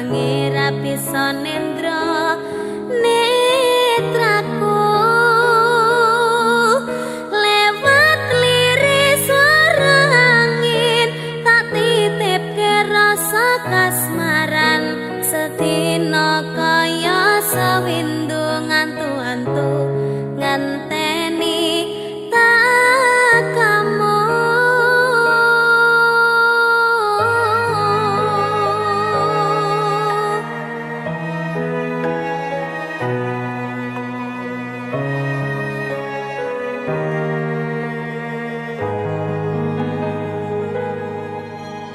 wengi ra bisa nendra netraku lewat liris swara angin tak titipke rasa kasmaran sedina kaya sawindu ngantu-antu ngenteni tak kamu.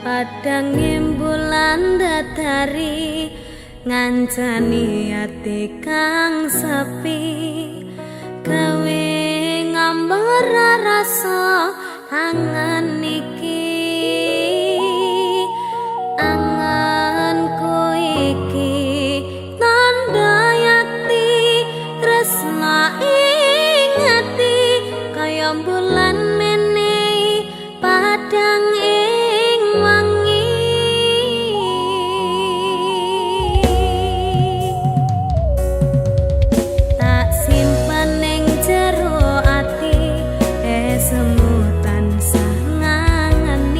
Padang bulan dadari ngancani ati kang sepi gawe ngambar rasa angan iki anganku iki tanda yakti tresna ing ati kaya bulan menehi padang ing wangi tak simpen ning jero ati semu tansah ngangen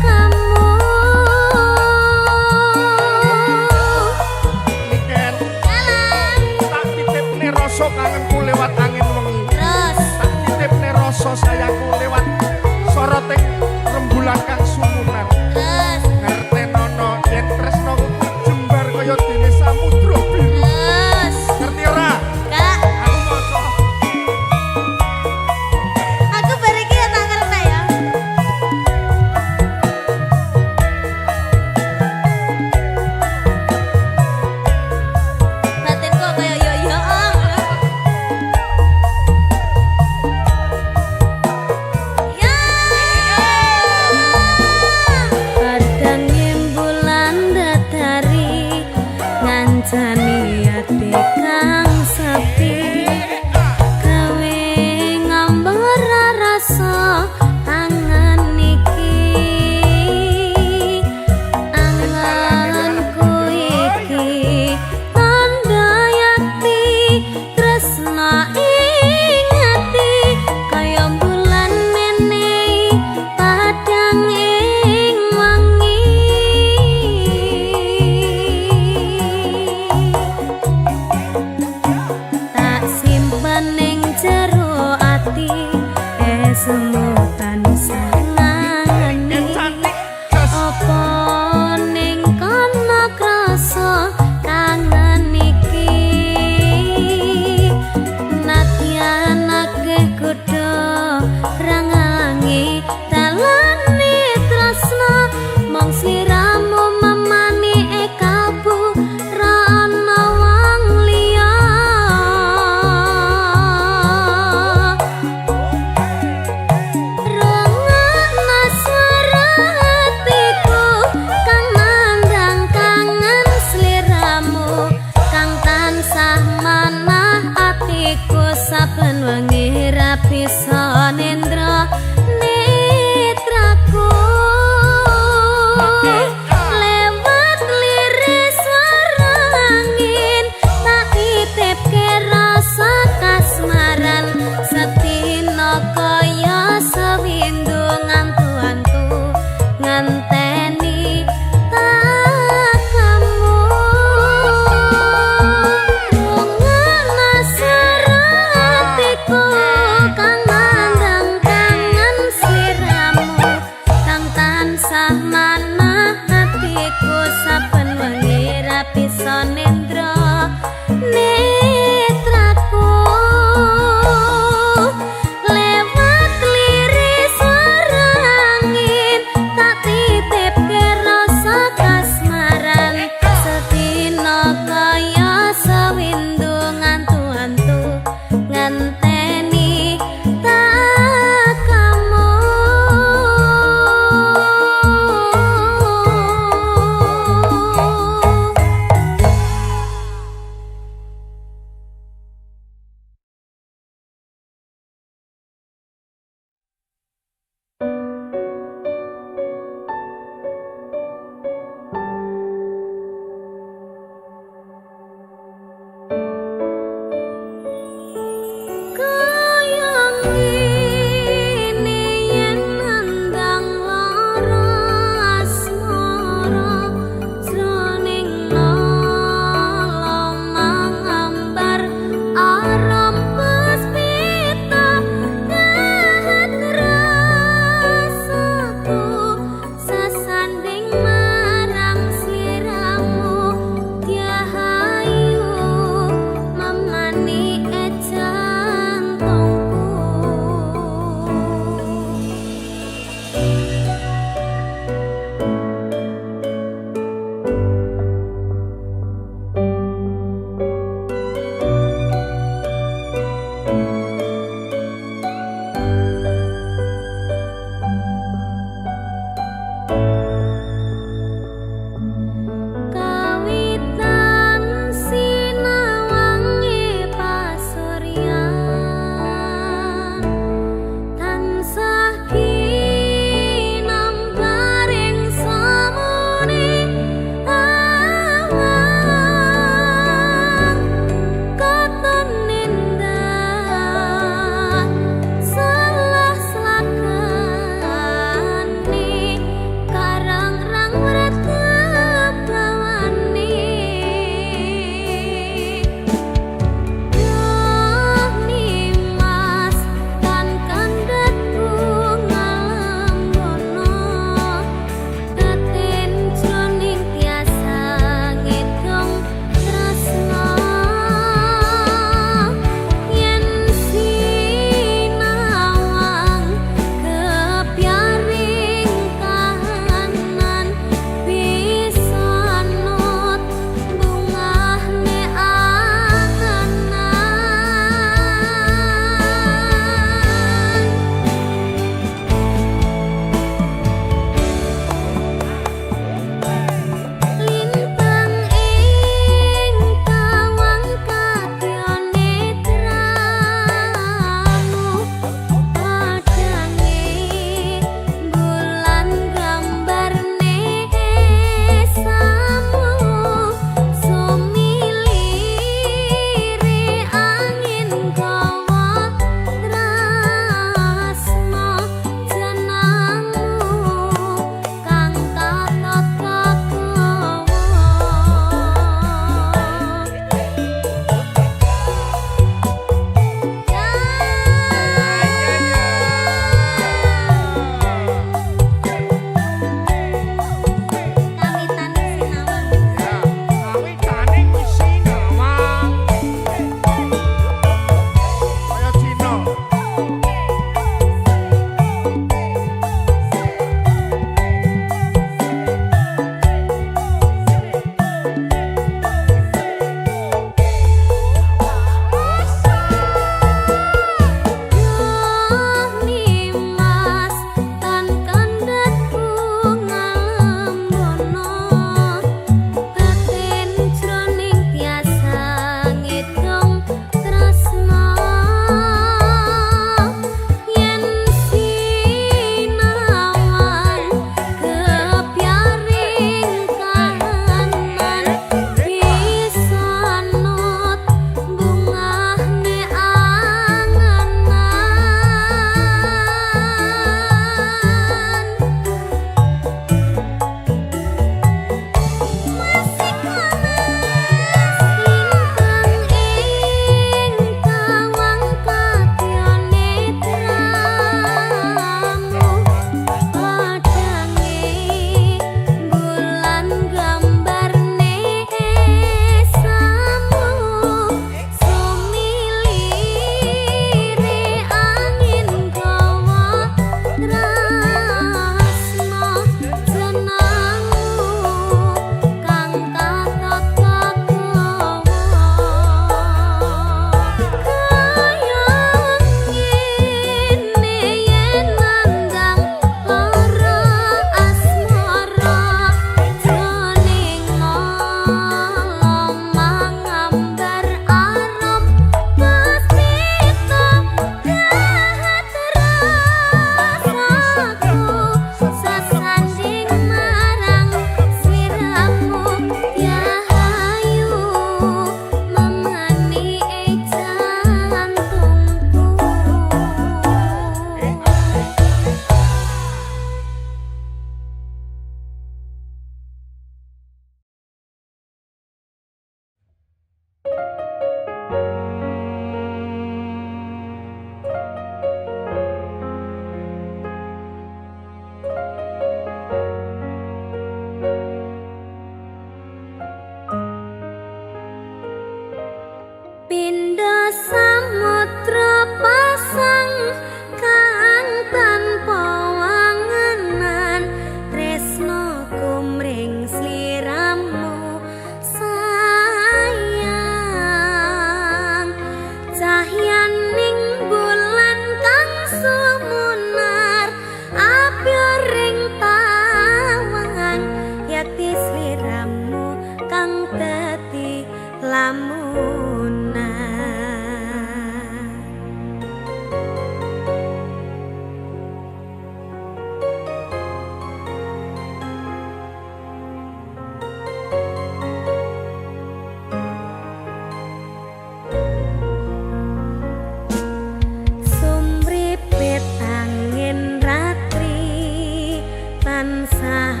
tansah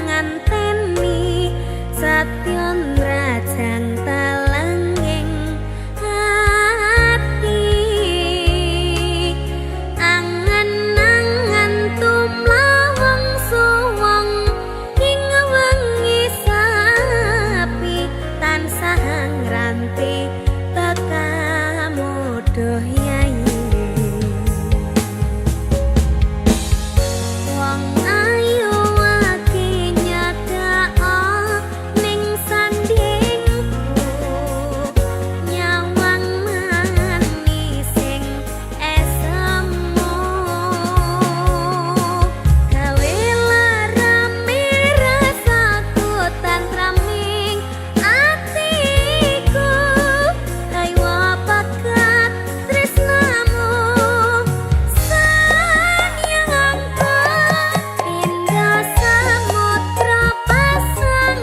nganteni satyon rajang talenging ati angen-angen tumlawang suwung ing wengi sapi tansah ngranti tekamuduh yayi wong ayu aki nyadao ning sandingku nyawang manis sing esemu gawe larame rasaku tantraming atiku ayo pakat tresnamu sayangku indah samudra pasang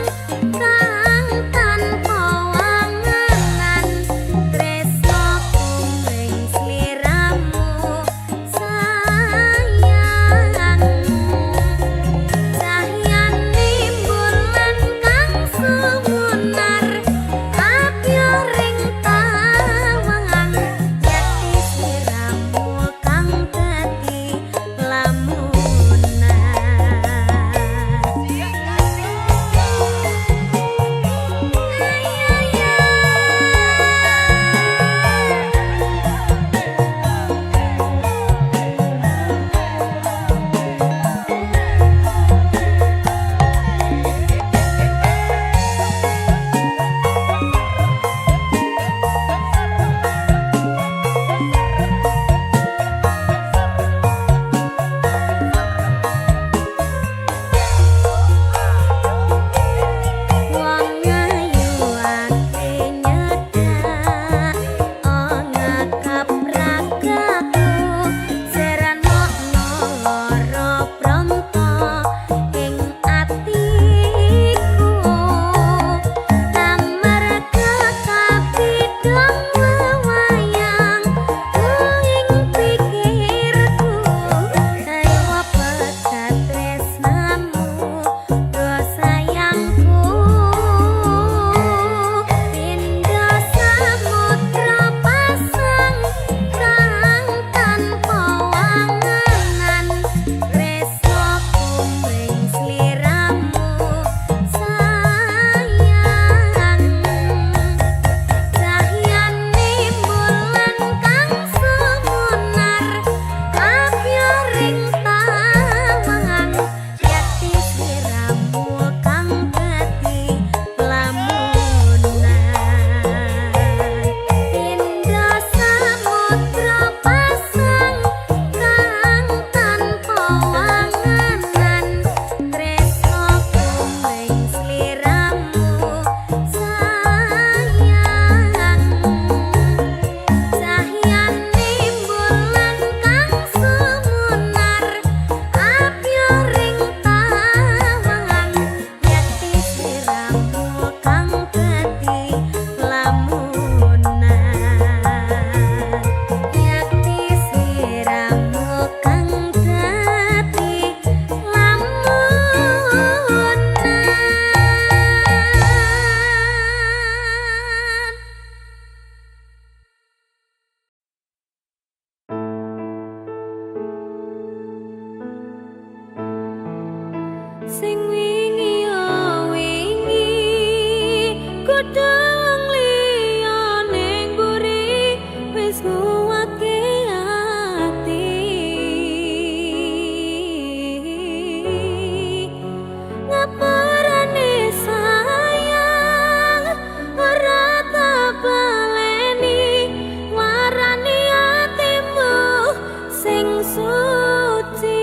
kang tanpa wanganan tresnaku ing sliramu sayang cahyane bulan kang sumunar abyoring tawangan yati sliramu kang dadi lamunan wong ayu ake nyedak ana kapragaku seranokno lara pronto ing atiku amarga kabidang wewayang ing pikirku ayo pegat tresnamu do sayangku indah samudra pasang kang tanpa wanganan tresnaku ing sliramu sayang cahyane bulan kang sumunar abyoring tawangan yati sliramu kang dadi lamunan indah samudra pasang kang tanpa wanganan tresnaku ing sliramu sayang cahyane bulan kang sumunar abyoring tawangan yati sliramu kang dadi lamunan yati sliramu kang dadi lamunan sing wingi yo wingi kudu wong liya ning mburi wis nguwake ati ngapurane sayang ora tak baleni warani atimu sing suci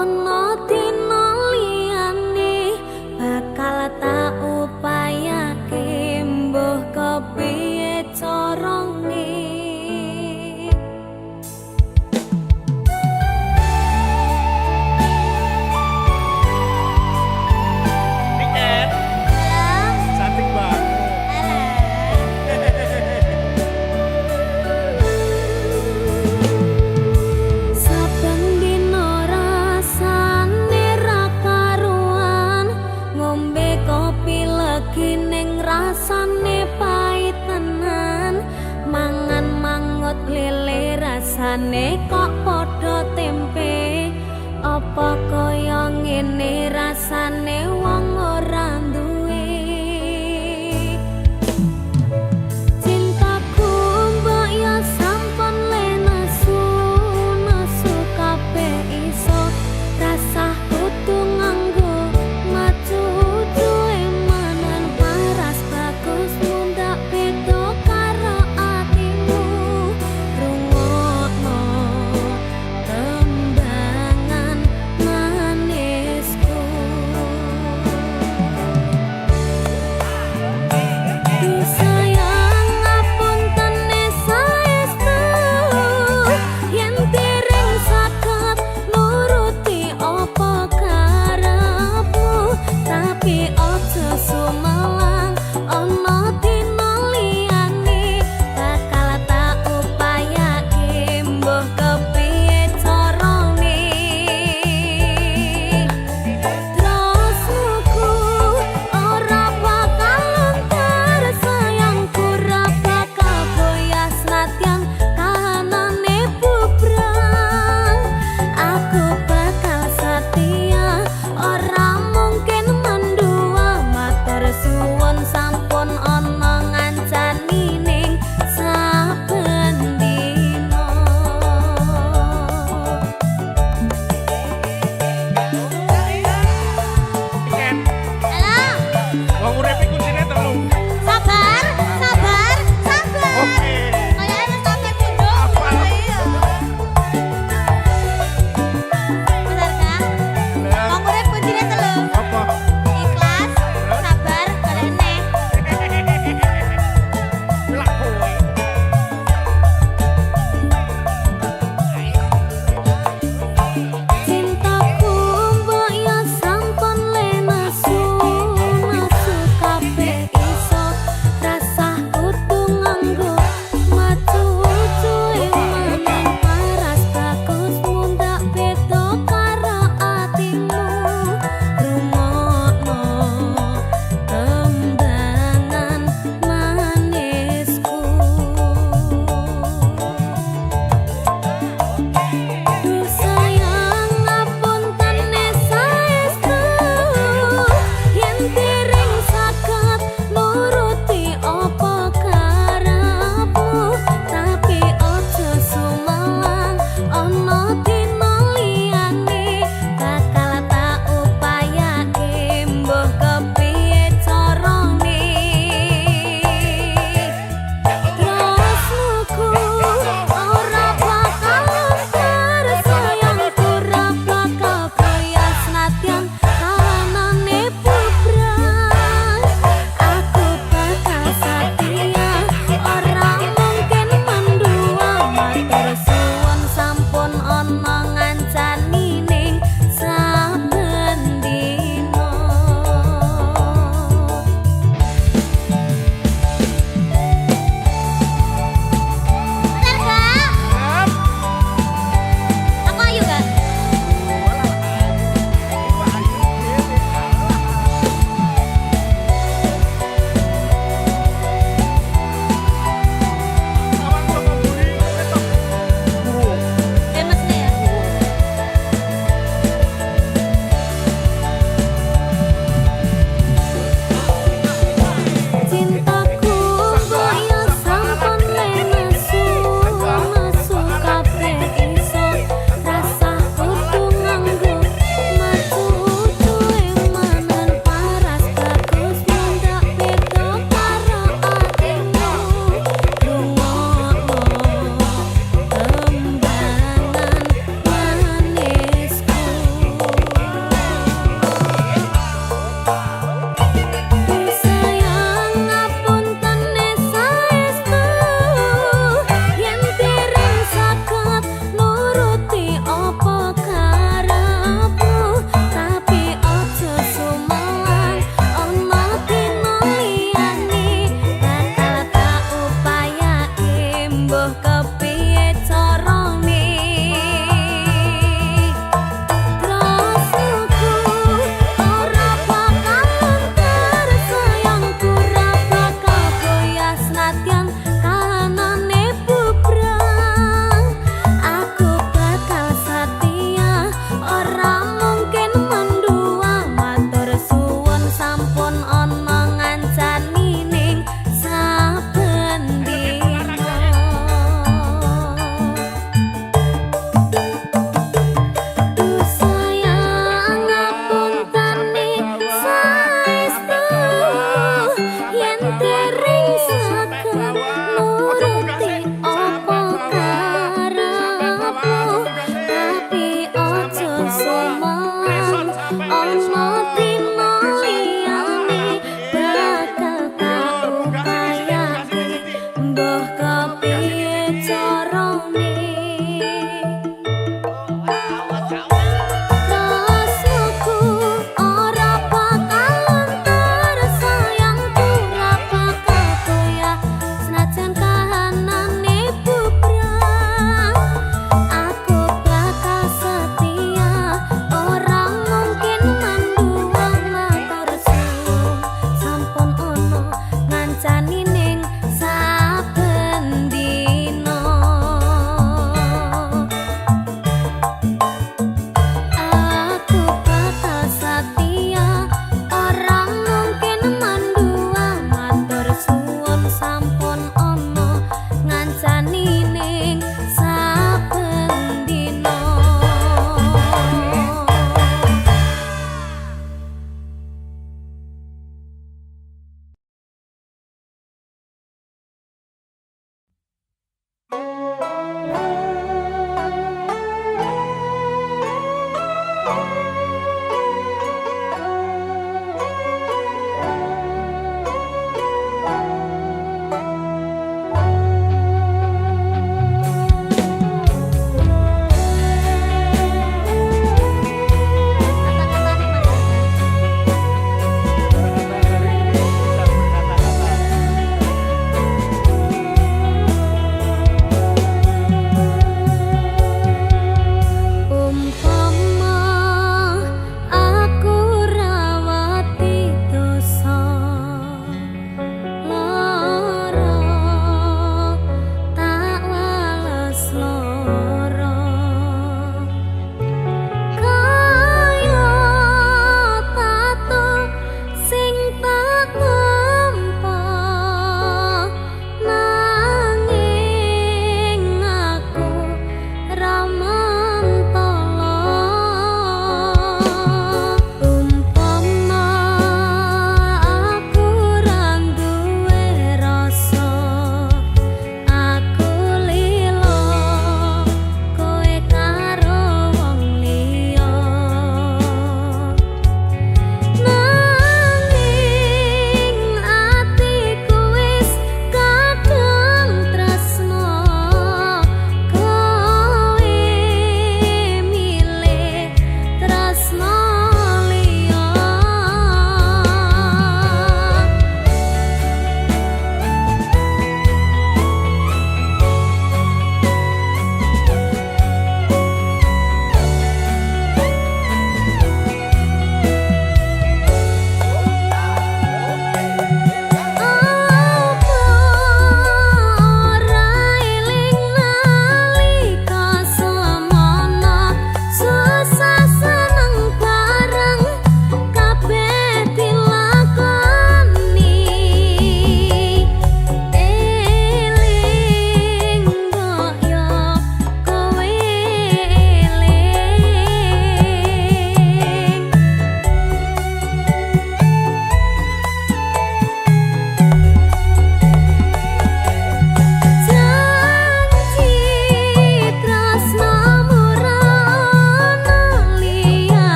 ana dina liyane bakal tak upayake mbuh kepiye carane. Rasane pahit tenan, mangan mangut lele rasane kok padha tempe. Apa kaya ngene rasane wong ora duwe. Cintaku mbok ya sampun le nesu kabeh iso rasah kudu nganggo maju.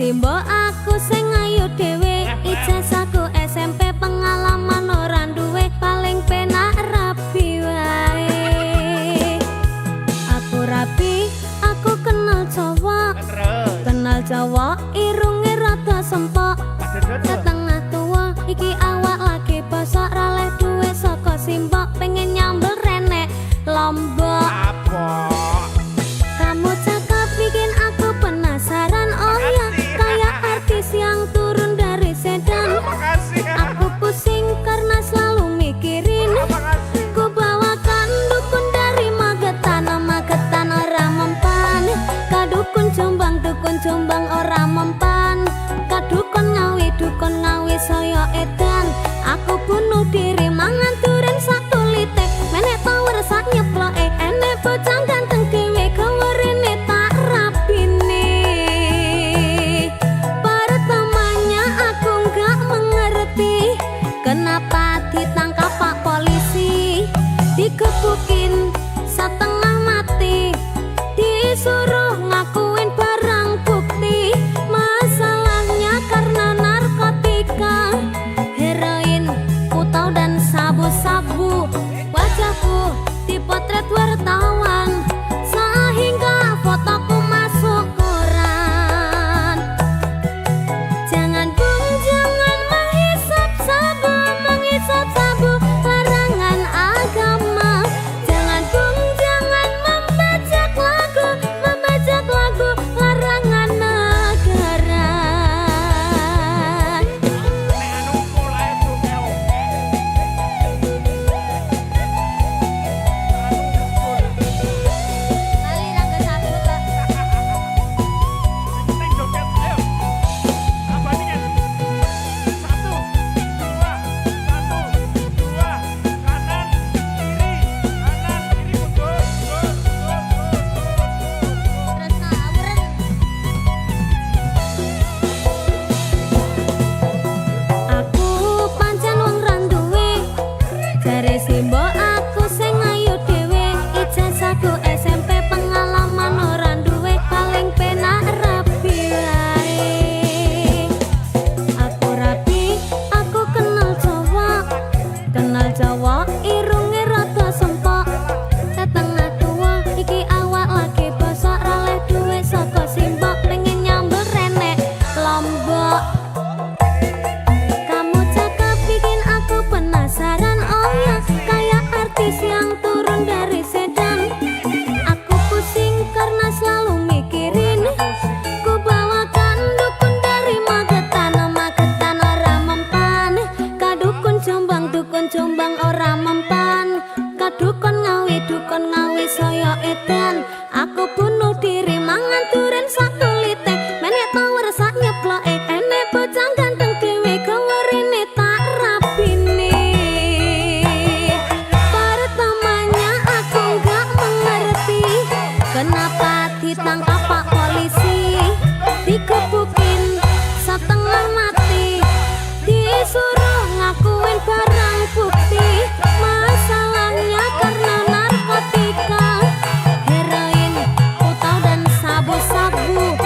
Simbok aku sing ayu dhewe, ijazahku SMP pengalaman ora duwe, paling penak rapi wae. Aku rapi, aku kenal cowok, irunge rada sempok, setengah tua, iki awak lagi bosok, raleh duwe saka Simbok, pengen nyambel renek Lombok. Kamu cakep bikin aku penasaran, oh ya kayak artis yang turun dari sedan. Aku pusing karena selalu mikirin, ku bawakan dukun dari Magetan, Magetan ora mempan. Kadukun Jombang ora mempan. Kadukun ngawi saya edan. Aku bunuh diri mangan duren satu litek, menek power sak nyeploke, enek bocah ganteng dhewe gawerene tak rapine. Pertamanya aku nggak mengerti kenapa ditangkap Pak Polisi, digebukin setengah mati, disuruh ngakuin barang bukti. Masalahnya karena narkotika, heroin, putau dan sabu-sabu. Wajahku dipotret wartawan sehingga fotoku masuk koran. Jangan bung, jangan menghisap sabu, larangan agama. Jangan bung, jangan membajak lagu, larangan negara. Aku pancen wong randuwe, jare Simbok aku sing ayu dhewe, ijazahku SMP pengalaman ora duwe, paling penak rapi wae. Aku rapi, aku kenal cowok, irunge rada sempok, setengah tua, iki awak lagi bosok, raleh duwe saka Simbok, pengen nyambel renek Lombok. Kamu cakep bikin aku penasaran, oh ya kayak artis yang turun dari sedan. Aku pusing karena selalu mikirin, ku bawakan dukun dari Magetan, Magetan ora mempan. Kadukun Jombang ora mempan. Kadukun ngawi saya edan. Aku bunuh diri mangan duren satu litek, menek power sak nyeploke, enek bocah ganteng dhewe gawerene tak rapine. Pertamanya aku nggak mengerti kenapa ditangkap Pak Polisi, digebukin setengah mati, disuruh ngakuin barang bukti. Masalahnya karena narkotika, heroin, putau dan sabu-sabu.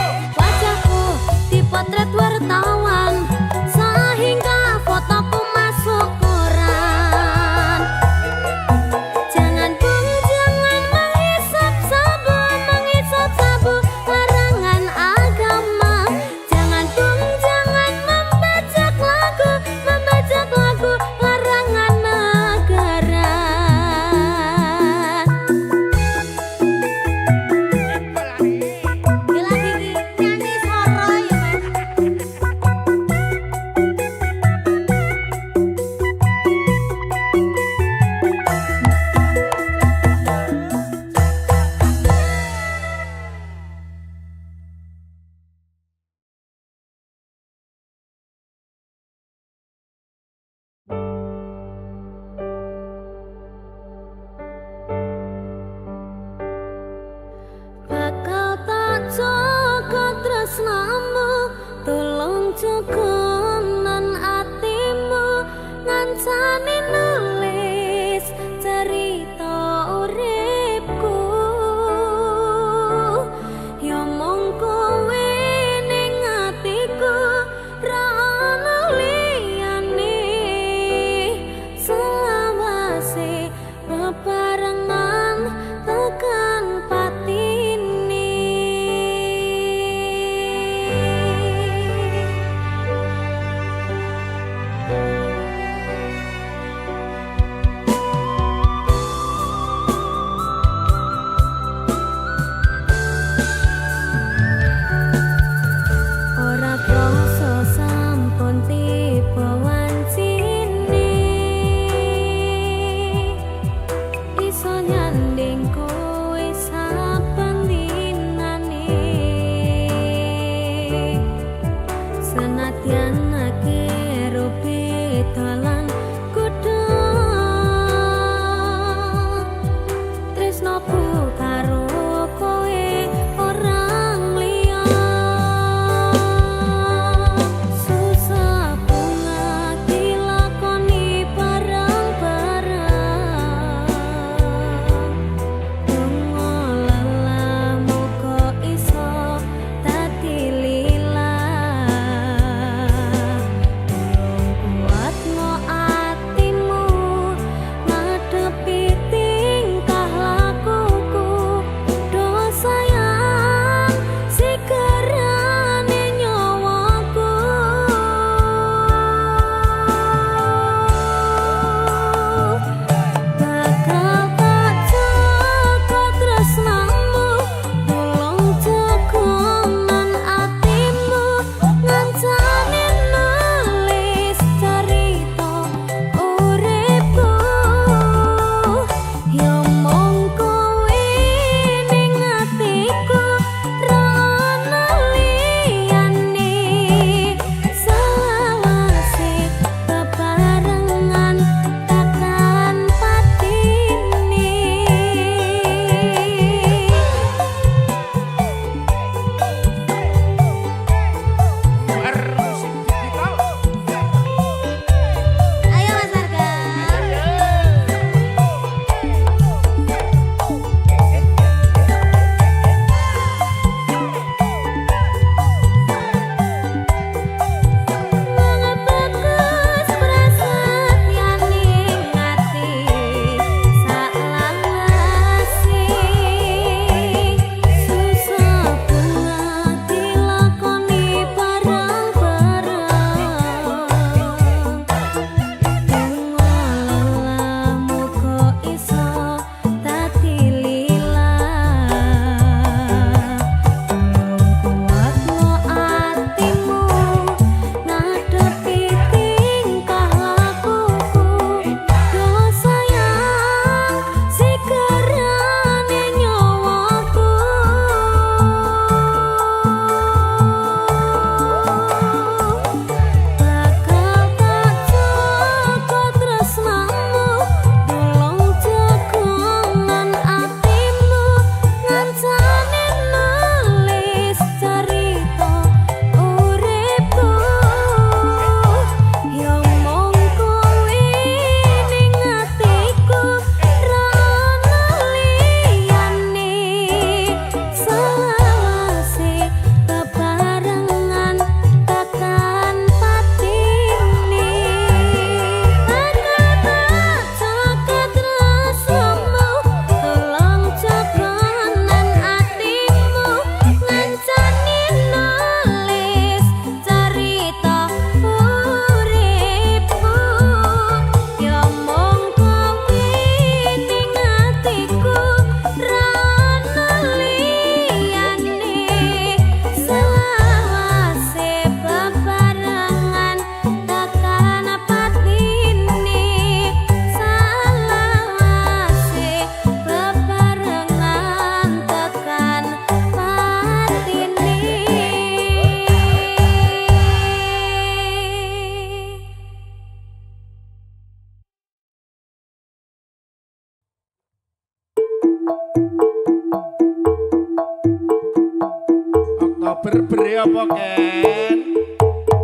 Berberi apa Ken?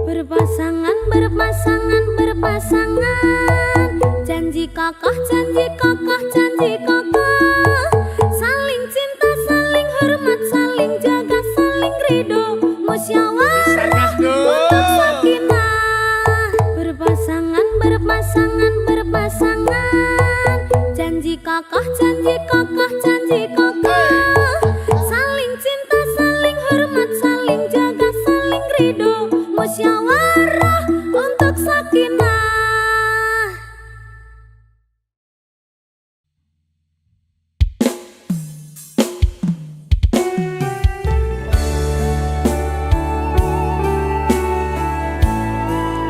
Berpasangan, berpasangan, berpasangan. Janji kokoh, janji kokoh, janji kokoh. Saling cinta, saling hormat, saling jaga, saling ridho, musyawarah untuk sakinah. Berpasangan, berpasangan, berpasangan. Janji kokoh, janji kokoh, janji kokoh. Saling cinta, saling hormat, saling jaga, saling ridho, musyawarah untuk sakinah.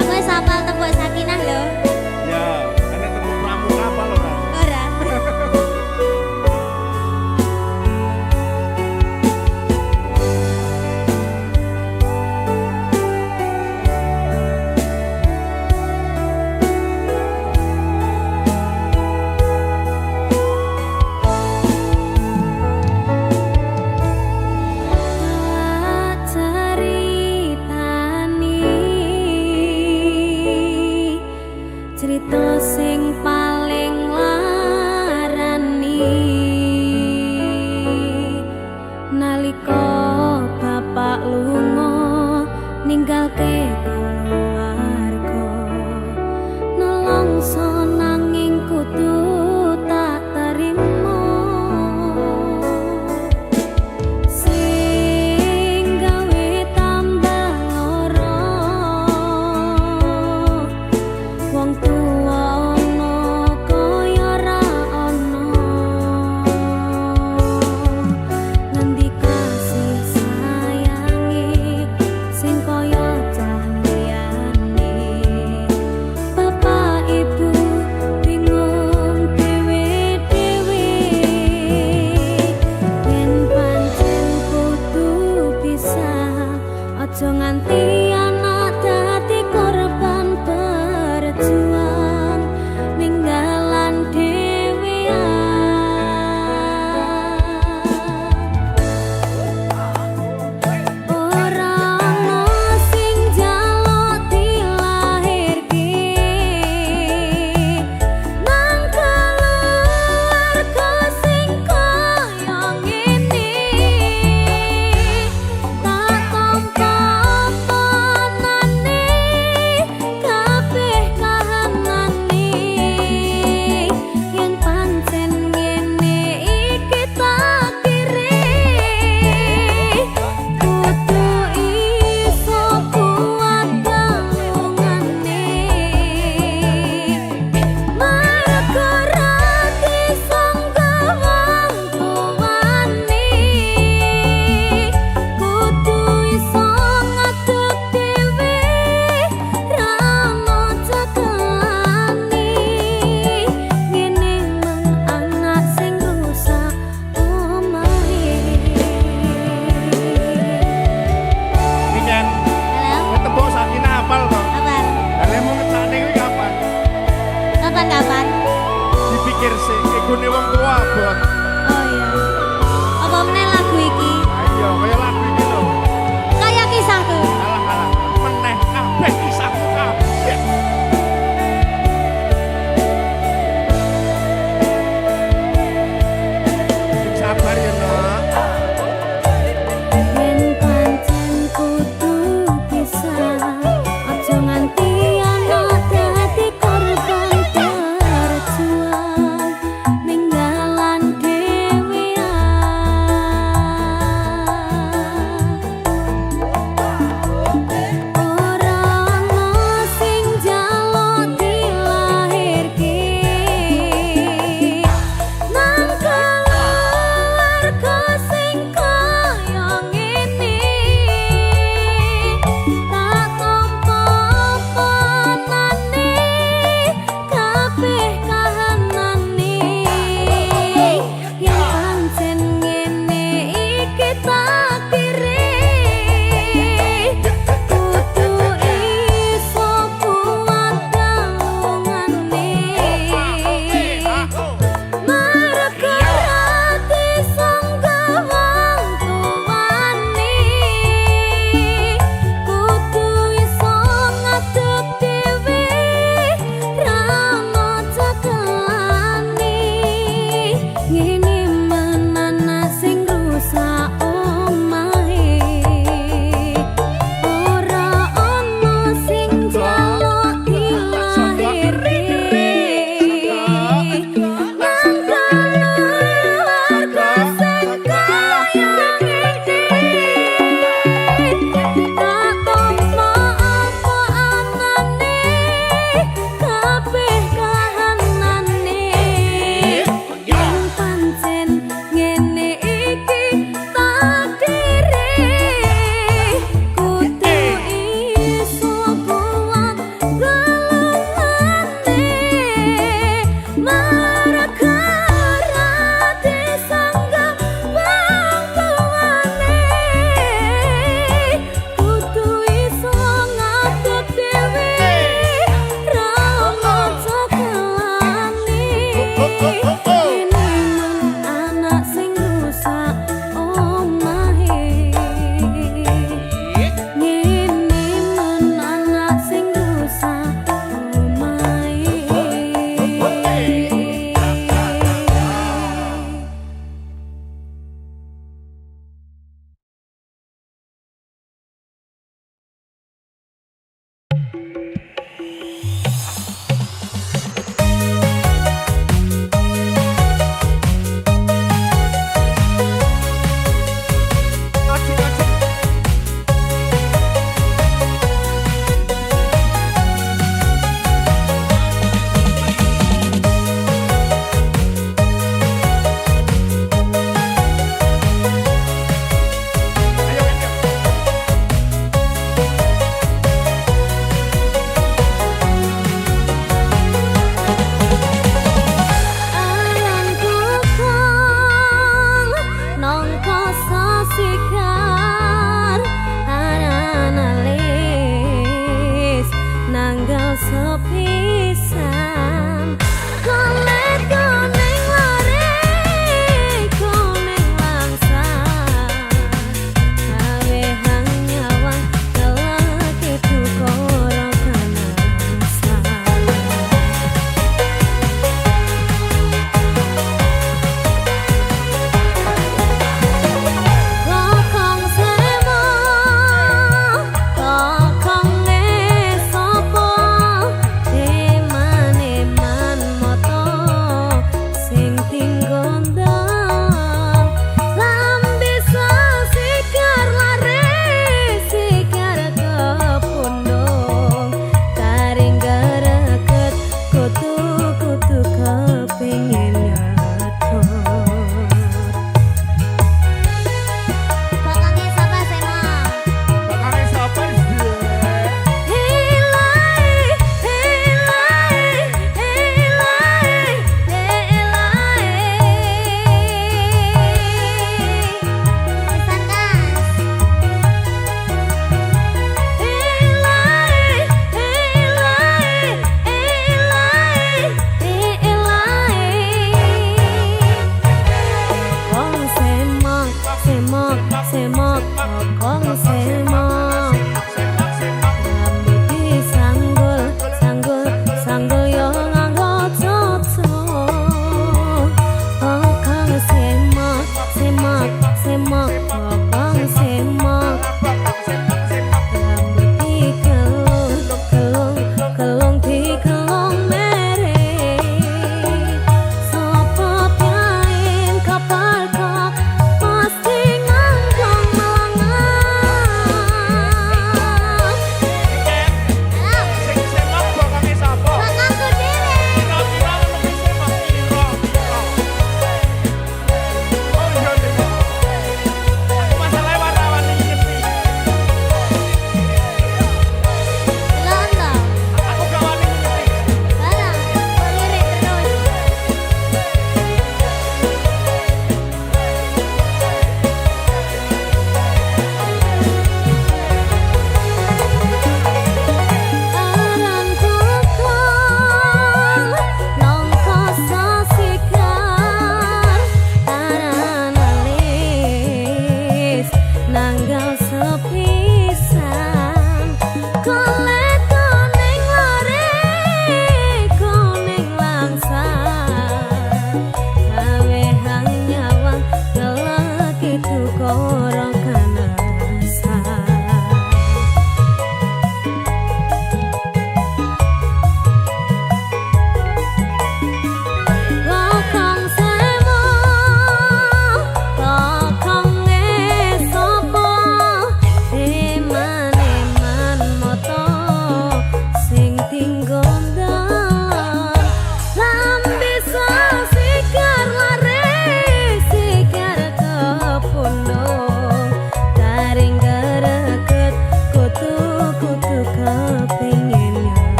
Aku wis hafal tembok sakinah lho. Ya, ana tembung pramuka apa lho kan? Ora. Cerita sing paling larani nalika bapak lunga ninggalke keluarga nelongso nanging kudu tak terima sing gawe tambah lara wong tuwa ana kaya ra ana ngendi kasih sayangi sing kaya cahaya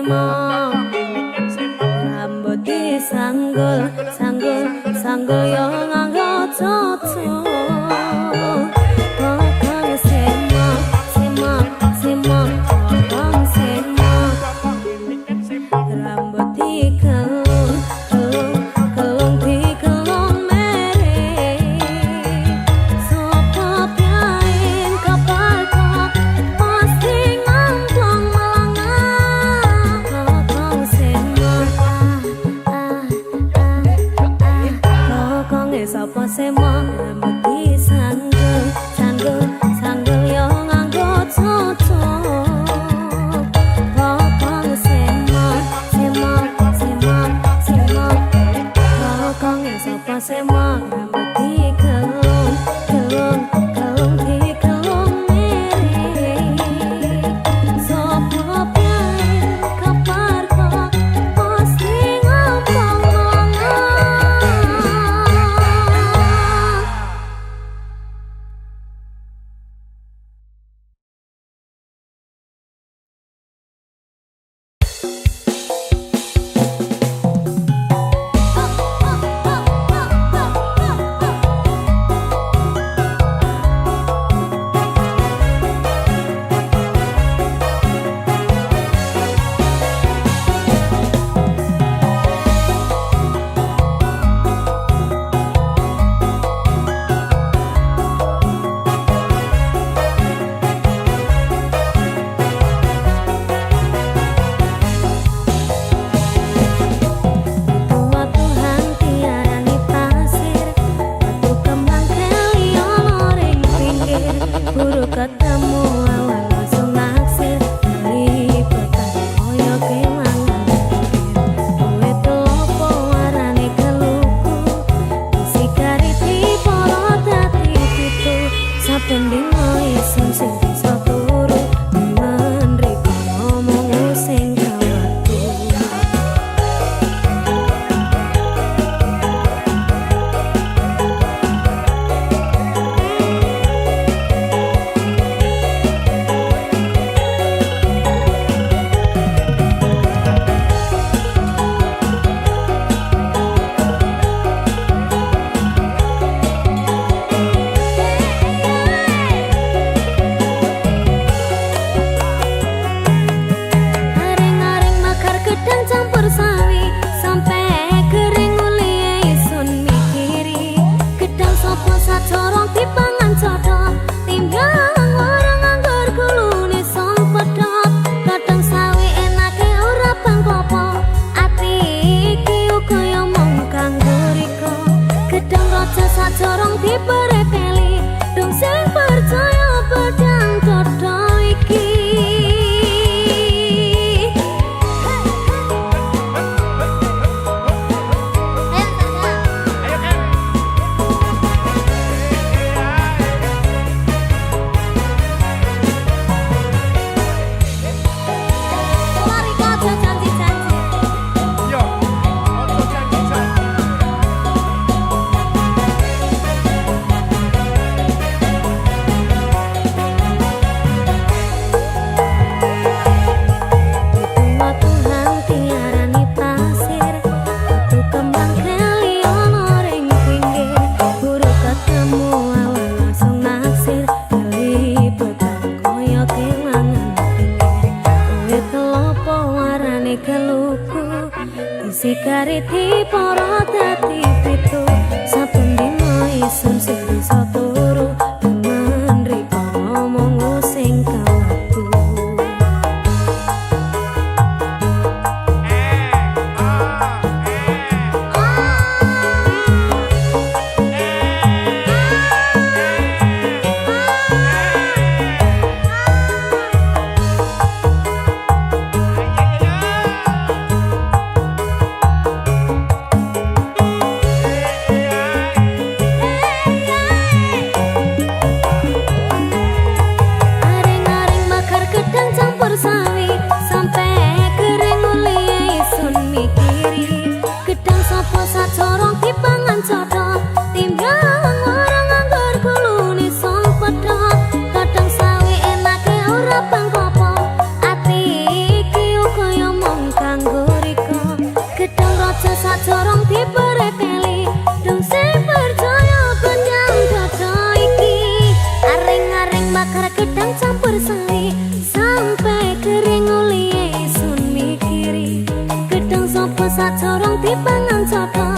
semok rambut disanggul sanggul sanggul yo nganggo cocok kokong semok semok semok kokong semok rambut dikelung kelung kelung dikelung mere sopo piain kapal kok pasti ngomong melangah kokong semok kokong sopo semok rambut disanggul sanggul sanggul yo nganggo cocok kokong semok semok semok semok kokong sopo semok rambut dikelung kelung kelung dikelung mere sopo piain kapar kok pasti ngomong melangah. Tua Tuhan tiarani pasir batu kembang kelionor ring pinggir buru ketemu awan langsung naksir lipetan koyo kemangan pikir kowe telopo warane keluku isi kariti poro dadi pitu saben dino isun sing bisa turu menriko ngomong sing kawatu. Aring-aring makar gedang campur sawi sampai kering uli isun mikiri gedang sopo sacorong dipangan codok timbang orang anggur kulune son pedot kadang sawi enake ora bang popo ati iki uga yo mung kanggo riko gedang raja sacorong diperepeli dong sing percaya pedang codok iki. Lari kaca janji-janji Yo, ojo janji-janji. Tua Tuhan tiarani pasir batu kembang kelionor ring pinggir buru ketemu awan langsung naksir lipetan koyo kemangan pikir kowe telopo warane keluku isi kariti poro dadi pitu saben dino isun sing bisa turu menriko ngomong sing kawatu. sacorong dipangan coto